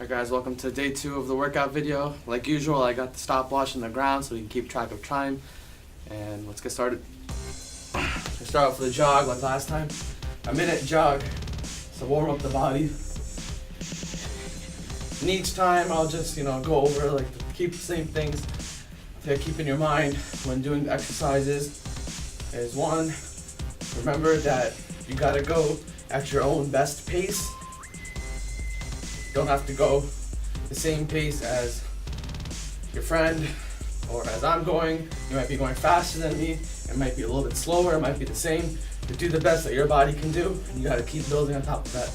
Alright guys, welcome to day 2 of the workout video. Like usual, I got the stopwatch on the ground so we can keep track of time. And let's get started. Let's start off with a jog like last time. A minute jog, so warm up the body. And each time I'll just, go over, keep the same things to keep in your mind when doing the exercises. Is 1, remember that you gotta go at your own best pace. Don't have to go the same pace as your friend or as I'm going. You might be going faster than me. It might be a little bit slower. It might be the same. But do the best that your body can do. And you got to keep building on top of that.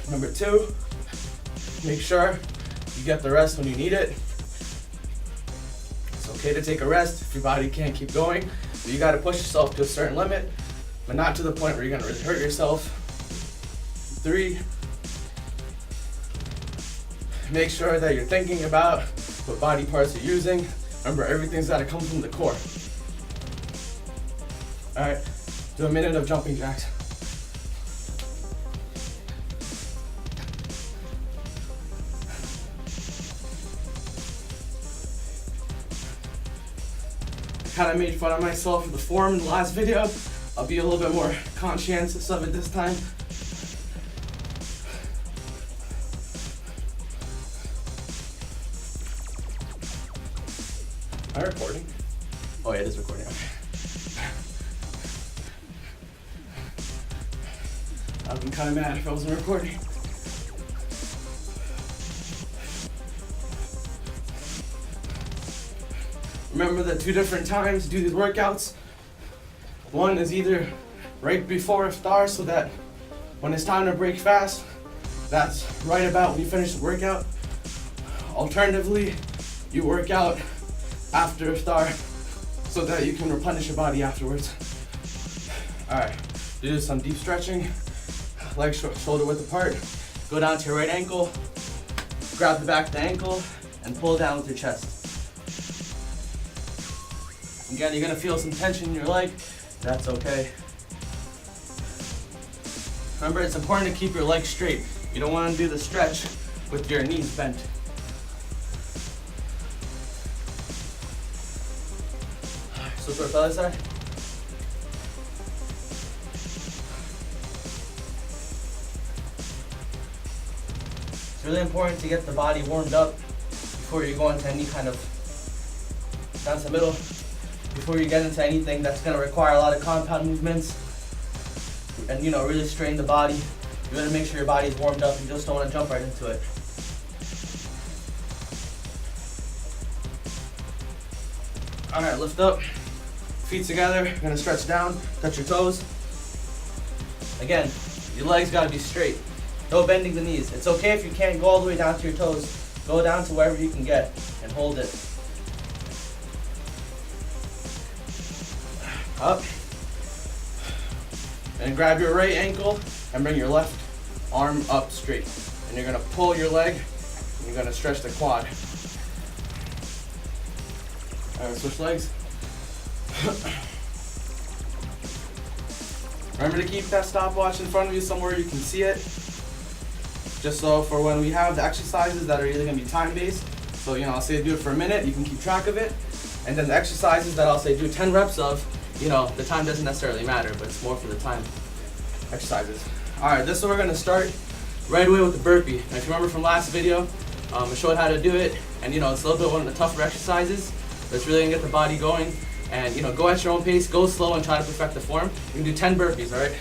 Number 2, make sure you get the rest when you need it. It's okay to take a rest if your body can't keep going. But you got to push yourself to a certain limit, but not to the point where you're going to really hurt yourself. 3, make sure that you're thinking about what body parts you're using. Remember, everything's got to come from the core. Alright, do a minute of jumping jacks. I kind of made fun of myself for the form in the last video. I'll be a little bit more conscientious of it this time. Am I recording? Oh yeah, it is recording. Okay. I'd be kind of mad if I wasn't recording. Remember the 2 different times to do these workouts. 1 is either right before iftar so that when it's time to break fast, that's right about when you finish the workout. Alternatively, you work out after iftar so that you can replenish your body afterwards. Alright, do some deep stretching, legs shoulder width apart. Go down to your right ankle, grab the back of the ankle, and pull down with your chest. Again, you're gonna feel some tension in your leg. That's okay. Remember, it's important to keep your legs straight. You don't want to do the stretch with your knees bent. Switch over to the other side. It's really important to get the body warmed up before you go into any kind of, down to the middle, before you get into anything that's going to require a lot of compound movements and really strain the body. You want to make sure your body is warmed up. You just don't want to jump right into it. Alright, lift up. Feet together, you're gonna stretch down, touch your toes. Again, your legs gotta be straight. No bending the knees. It's okay if you can't go all the way down to your toes. Go down to wherever you can get and hold it. Up. And grab your right ankle and bring your left arm up straight. And you're gonna pull your leg and you're gonna stretch the quad. Alright, switch legs. Remember to keep that stopwatch in front of you somewhere you can see it. Just so for when we have the exercises that are either going to be time-based. So, I'll say do it for a minute, you can keep track of it. And then the exercises that I'll say do 10 reps of, the time doesn't necessarily matter, but it's more for the time exercises. Alright, this is where we're going to start right away with the burpee. Now, if you remember from last video, I showed how to do it. And, it's a little bit one of the tougher exercises. But it's really going to get the body going. And go at your own pace, go slow and try to perfect the form. You can do 10 burpees, alright?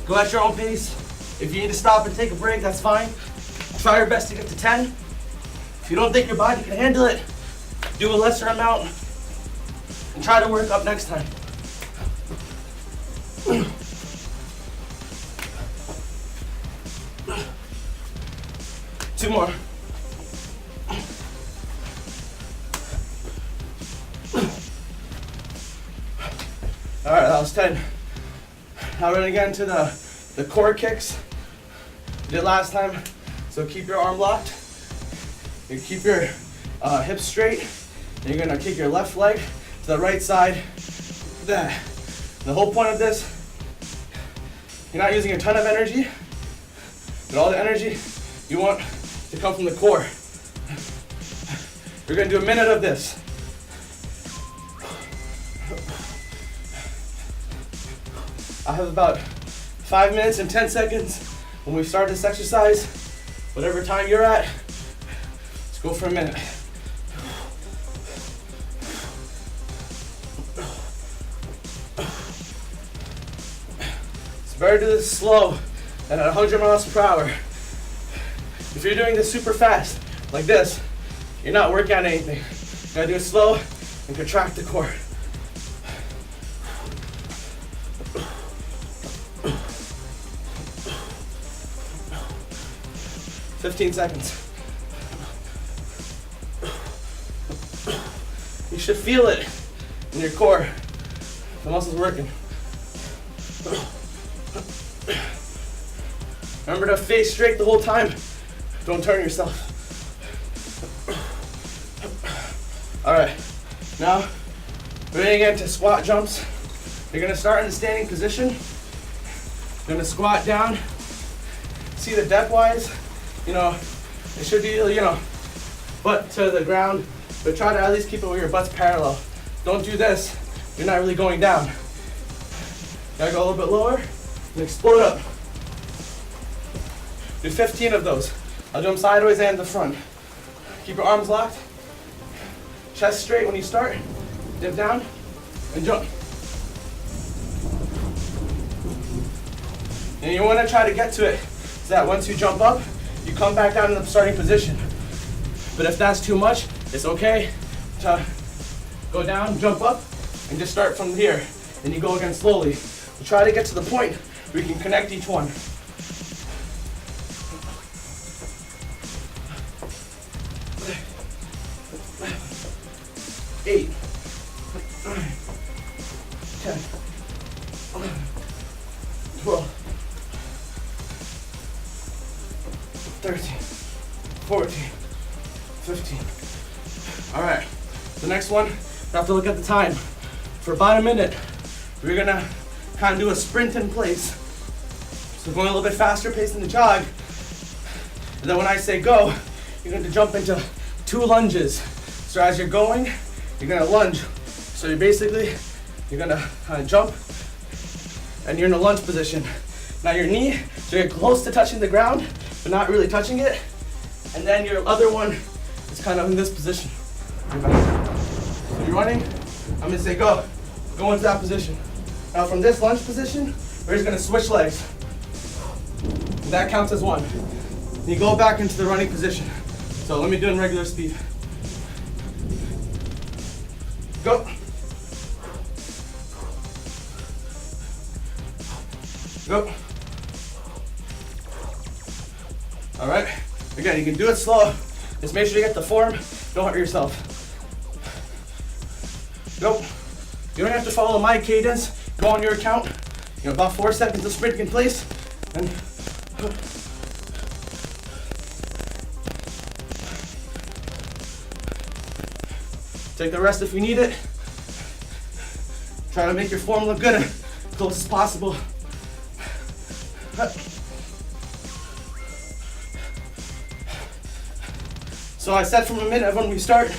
Go at your own pace. If you need to stop and take a break, that's fine. Try your best to get to 10. If you don't think your body can handle it, do a lesser amount and try to work up next time. 2 more. All right, that was 10. Now we're gonna get into the core kicks we did last time. So keep your arm locked. You keep your hips straight. And you're gonna kick your left leg to the right side. That. The whole point of this, you're not using a ton of energy, but all the energy you want to come from the core. You're gonna do a minute of this. I have about 5 minutes and 10 seconds when we start this exercise. Whatever time you're at, let's go for a minute. It's better to do this slow than at 100 miles per hour. If you're doing this super fast, like this, you're not working on anything. You gotta do it slow and contract the core. "15 seconds. You should feel it in your core. The muscle's working. Remember to face straight the whole time. Don't turn yourself. All right, now we're gonna get into squat jumps. You're gonna start in the standing position. You're gonna squat down. See the depth wise, it should be, butt to the ground, but try to at least keep it where your butt's parallel. Don't do this, you're not really going down. Gotta go a little bit lower and explode up. Do 15 of those. I'll do them sideways and the front. Keep your arms locked. Chest straight when you start. Dip down and jump. And you want to try to get to it so that once you jump up, you come back down in the starting position. But if that's too much, it's okay to go down, jump up, and just start from here. And you go again slowly. So try to get to the point where you can connect each one. 8, 9, 10, 11, 12, 13, 14, 15. All right, the next one, you have to look at the time. For about a minute, we're gonna kind of do a sprint in place. So going a little bit faster pace than the jog. And then when I say go, you're going to jump into 2 lunges. So as you're going, you're gonna lunge. So you're gonna jump, and you're in a lunge position. Now your knee, so you're close to touching the ground, but not really touching it. And then your other one is kind of in this position. So you're running, I'm gonna say go. Go into that position. Now from this lunge position, we're just gonna switch legs. And that counts as 1. And you go back into the running position. So let me do it in regular speed. Go. Go. All right. Again, you can do it slow. Just make sure you get the form. Don't hurt yourself. Go. You don't have to follow my cadence. Go on your count. About 4 seconds of sprint in place. And take the rest if you need it. Try to make your form look good as close as possible. So I said from a minute when we start,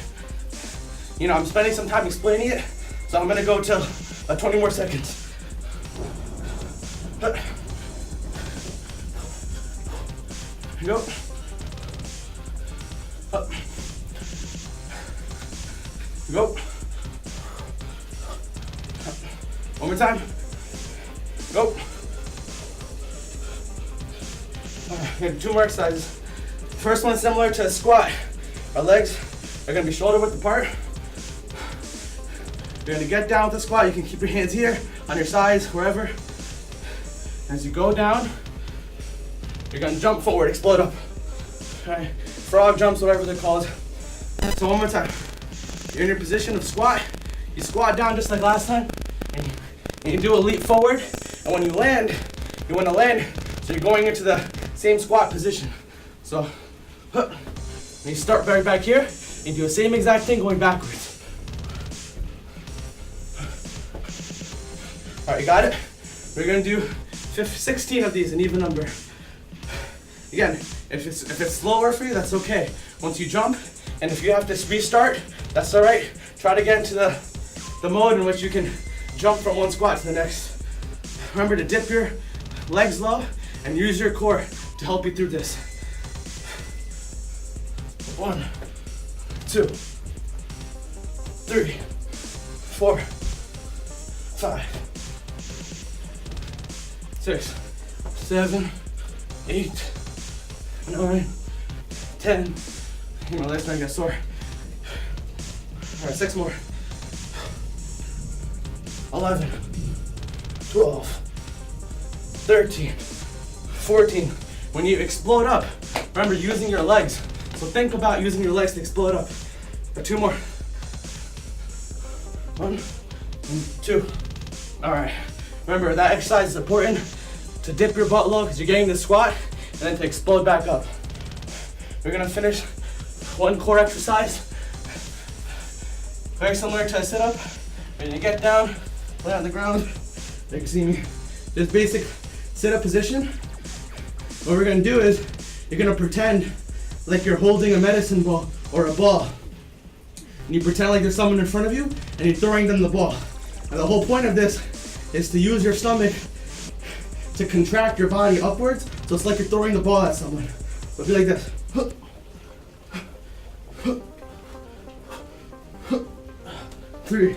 I'm spending some time explaining it, so I'm gonna go till 20 more seconds. Go. Up. Go. One more time. Go. All right, we're gonna do 2 more exercises. First one is similar to a squat. Our legs are gonna be shoulder width apart. You're gonna get down with the squat. You can keep your hands here, on your sides, wherever. As you go down, you're gonna jump forward, explode up. Okay, frog jumps, whatever they're called. So one more time. You're in your position of squat. You squat down just like last time, and you do a leap forward, And when you land, you want to land so you're going into the same squat position. So, and you start right back here and do the same exact thing going backwards. All right, you got it? We're gonna do 16 of these, an even number. Again, if it's slower for you, that's okay. Once you jump, and if you have to restart, that's all right. Try to get into the mode in which you can jump from one squat to the next. Remember to dip your legs low and use your core to help you through this. 1, 2, 3, 4, 5, 6, 7, 8, 9, 10. My legs might get sore. All right, 6 more. 11, 12, 13, 14. When you explode up, remember using your legs. So think about using your legs to explode up. 2 more. 1, 2. All right. Remember that exercise is important to dip your butt low because you're getting the squat and then to explode back up. We're gonna finish one core exercise. Very similar to a sit-up. When you get down, lay on the ground. You can see me. This basic sit-up position. What we're gonna do is you're gonna pretend like you're holding a medicine ball or a ball. And you pretend like there's someone in front of you and you're throwing them the ball. And the whole point of this is to use your stomach to contract your body upwards. So it's like you're throwing the ball at someone. So it'll be like this. 3,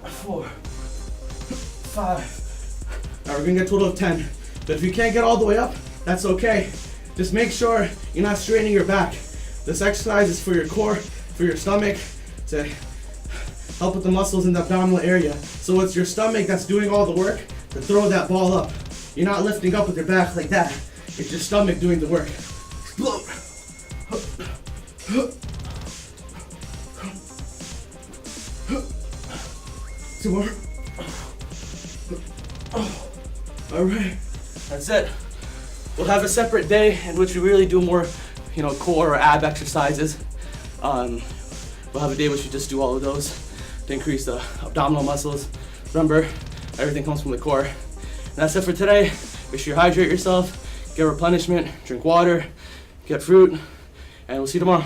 4, 5. Now we're gonna get a total of 10. But if you can't get all the way up, that's okay. Just make sure you're not straining your back. This exercise is for your core, for your stomach, to help with the muscles in the abdominal area. So it's your stomach that's doing all the work to throw that ball up. You're not lifting up with your back like that. It's your stomach doing the work. Explode. 2 more. All right, that's it. We'll have a separate day in which we really do more, core or ab exercises. We'll have a day which we just do all of those to increase the abdominal muscles. Remember, everything comes from the core. And that's it for today. Make sure you hydrate yourself, get replenishment, drink water, get fruit, and we'll see you tomorrow.